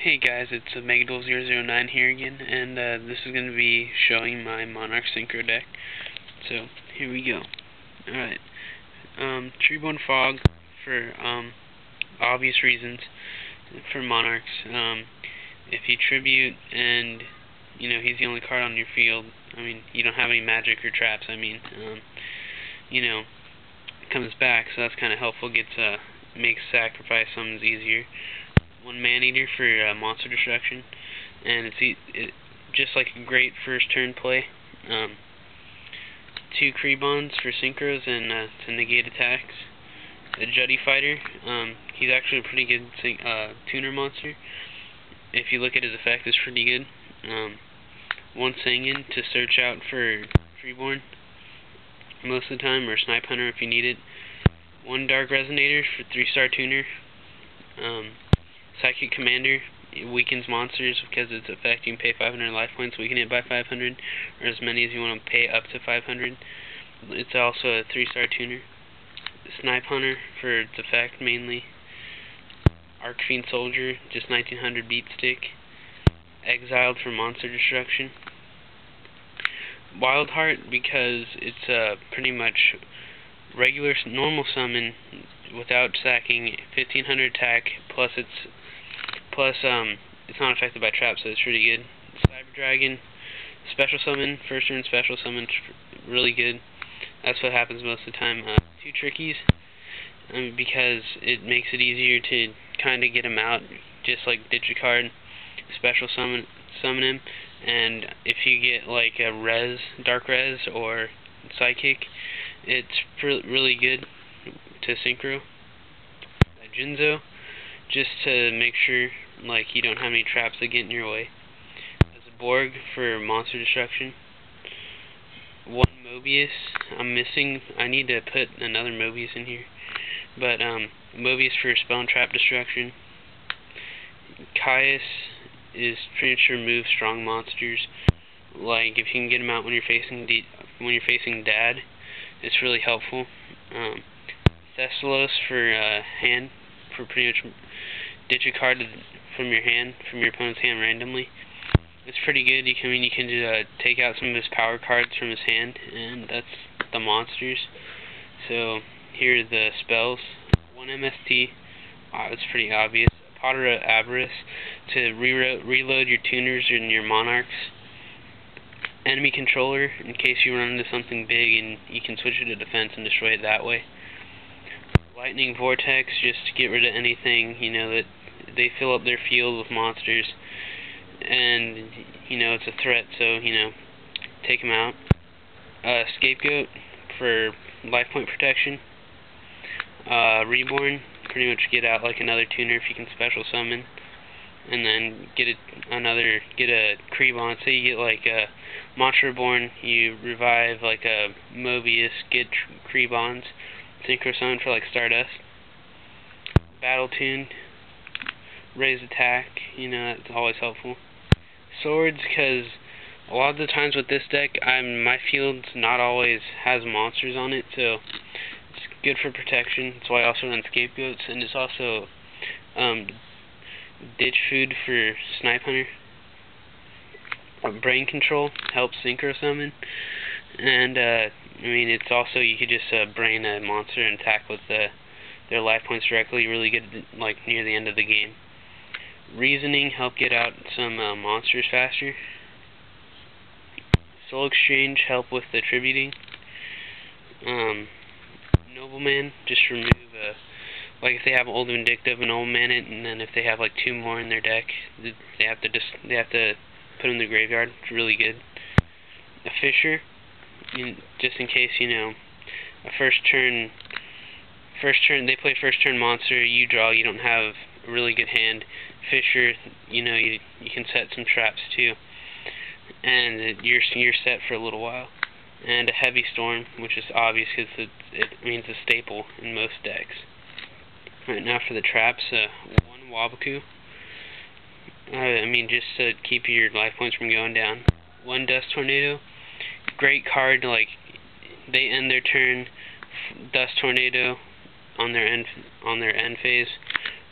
Hey guys, it's Megadol009 here again, and this is going to be showing my Monarch Synchro deck. So, here we go. Alright, Treeborn Fog for obvious reasons for Monarchs. If you tribute and, he's the only card on your field, you don't have any magic or traps, comes back, so that's kind of helpful, makes sacrifice summons easier. One Man-Eater for monster destruction, and it's just like a great first turn play. Two Creebons for synchros and to negate attacks. A Juddy Fighter, he's actually a pretty good tuner monster. If you look at his effect, it's pretty good. One Singin to search out for Treeborn most of the time, or Snipe Hunter if you need it. One Dark Resonator for 3-star tuner. Psychic Commander, it weakens monsters because its effect. You can pay 500 life points, weaken it by 500, or as many as you want to pay up to 500. It's also a 3-star tuner. Snipe Hunter for its effect mainly. Arcfiend Soldier, just 1900 beat stick. Exiled for monster destruction. Wildheart because it's pretty much regular normal summon without sacking, 1500 attack, plus it's not affected by traps, so it's pretty good. Cyber Dragon, special summon, first turn special summon, really good. That's what happens most of the time. Two Trickies, because it makes it easier to kind of get him out, just like ditch a card, special summon him, and if you get like a dark res or psychic, it's really good to synchro. Jinzo, just to make sure you don't have any traps that get in your way. As a Borg for monster destruction. One Mobius, I need to put another Mobius in here, but Mobius for spell and trap destruction. Caius is pretty much remove strong monsters. Like if you can get him out when you're facing Dad, it's really helpful. Thessalos for hand, for pretty much ditch a card from your opponent's hand randomly. It's pretty good. You can just take out some of his power cards from his hand, and that's the monsters. So here are the spells. One MST, it's pretty obvious. Potter Avarice to reload your tuners and your monarchs. Enemy Controller, in case you run into something big and you can switch it to defense and destroy it that way. Lightning Vortex, just to get rid of anything, that they fill up their field with monsters, and, it's a threat, so, take them out. Scapegoat for life point protection. Reborn, pretty much get out like another tuner if you can special summon, and then get a Creebon. Say you get like a Monster Reborn, you revive like a Mobius, get Creebons, Synchro summon for like Stardust. Battle Tune, raise attack, that's always helpful. Swords, because a lot of the times with this deck, my field not always has monsters on it, so it's good for protection. That's why I also run Scapegoats, and it's also Ditch Food for Snipe Hunter. Brain Control helps synchro summon, and it's also, you could just brain a monster and attack with their life points directly. Really good near the end of the game. Reasoning, help get out some monsters faster. Soul Exchange, help with the tributing. Nobleman, just remove if they have Old Vindictive and Nobleman it, and then if they have like two more in their deck, they have to put in the graveyard. It's really good. A Fisher, just in case a first turn they play first turn monster, you draw, you don't have a really good hand. Fisher, you can set some traps too, and you're set for a little while. And a Heavy Storm, which is obvious because it means a staple in most decks. Right now for the traps, one Waboku. Just to keep your life points from going down. One Dust Tornado, great card. They end their turn, Dust Tornado on their end phase.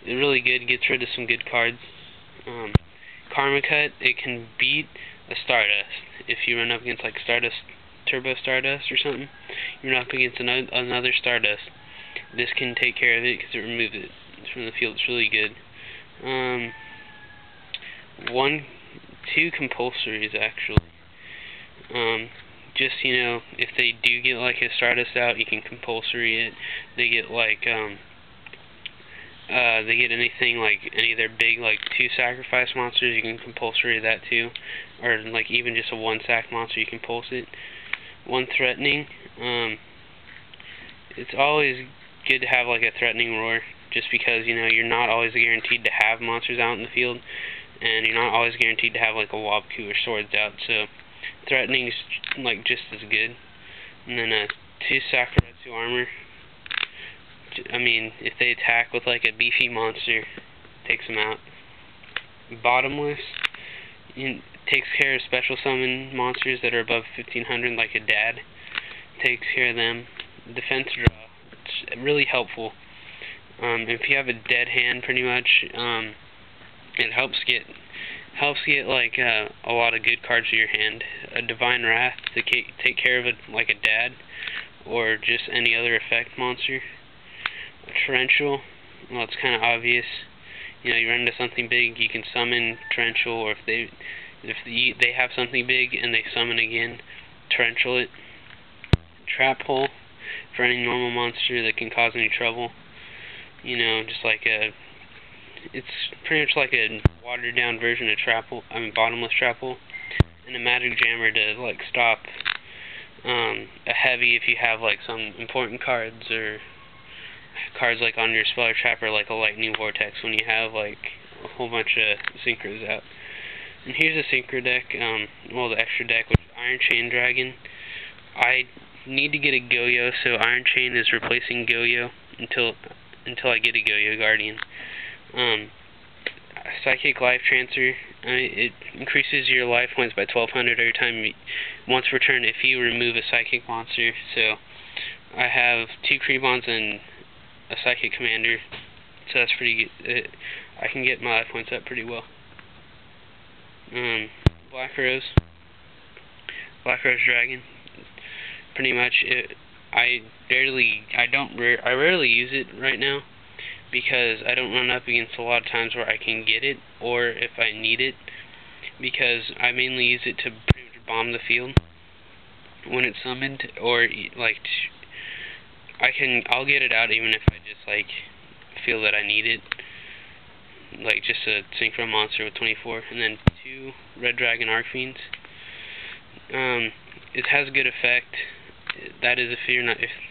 It's really good. Gets rid of some good cards. Karma Cut, it can beat a Stardust. If you run up against like Stardust, Turbo Stardust or something, you run up against another Stardust, this can take care of it because it removes it from the field. It's really good. Two compulsories actually. Just, you know, if they do get like a Stardust out, you can compulsory it. They get like they get anything like any of their big like 2 sacrifice monsters, you can compulsory that too. Or like even just a 1 sack monster, you can pulse it. 1 threatening. It's always good to have like a threatening roar, just because, you know, you're not always guaranteed to have monsters out in the field, and you're not always guaranteed to have like a Wobku or swords out, so threatening's like just as good. And then 2 Sakuretsu armor. I mean, if they attack with like a beefy monster, takes them out. Bottomless takes care of special summon monsters that are above 1500, like a dad. Takes care of them. Defense draw, it's really helpful. If you have a dead hand, pretty much, it helps get like a lot of good cards to your hand. A Divine Wrath to take care of it like a dad, or just any other effect monster. A Torrential, well, it's kind of obvious. You know, you run into something big, you can summon Torrential, or if they have something big and they summon again, Torrential it. Trap Hole, for any normal monster that can cause any trouble. You know, just like it's pretty much like a watered down version of Bottomless Trap Hole. And a Magic Jammer to like stop a heavy if you have like some important cards, or cards like on your Speller Trap, or like a Lightning Vortex when you have like a whole bunch of Synchros out. And here's a Synchro deck, well, the extra deck, which is Iron Chain Dragon. I need to get a Goyo, so Iron Chain is replacing Goyo until I get a Goyo Guardian. Psychic Life Transfer, it increases your life points by 1200 every time, once per turn, if you remove a Psychic monster. So I have 2 Crebons and a Psychic Commander, so that's pretty good. I can get my life points up pretty well. Black Rose Dragon. Pretty much, I rarely use it right now, because I don't run up against a lot of times where I can get it, or if I need it, because I mainly use it to pretty much bomb the field when it's summoned, or like I'll get it out even if I just like feel that I need it, like just a Synchro monster with 24, and then 2 Red Dragon Archfiends. It has a good effect. That is if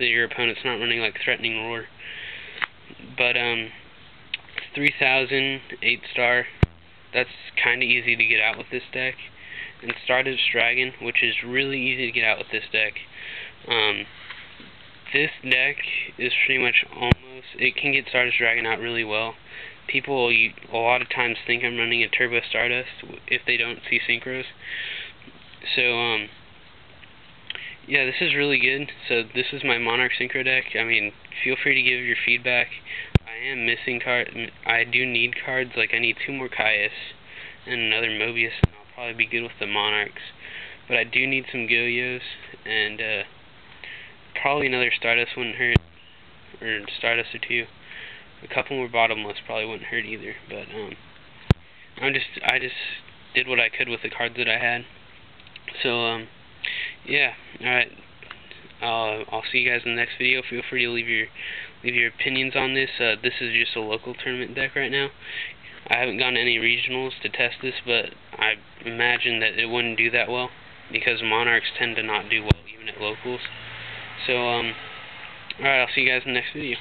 your opponent's not running like Threatening Roar. But 3000 8-star. That's kind of easy to get out with this deck. And Stardust Dragon, which is really easy to get out with this deck. This deck is pretty much it can get Stardust Dragon out really well. People a lot of times think I'm running a Turbo Stardust if they don't see Synchros. So, yeah, this is really good. So this is my Monarch Synchro deck. I mean, feel free to give your feedback. I am missing cards. I do need cards. Like, I need 2 more Caius and another Mobius, and I'll probably be good with the Monarchs. But I do need some Goyos, and probably another Stardust wouldn't hurt, or Stardust or 2. A couple more Bottomless probably wouldn't hurt either. But I just did what I could with the cards that I had. So yeah, alright. I'll see you guys in the next video. Feel free to leave your opinions on this. This is just a local tournament deck right now. I haven't gone to any regionals to test this, but I imagine that it wouldn't do that well, because Monarchs tend to not do well even at locals. So alright, I'll see you guys in the next video.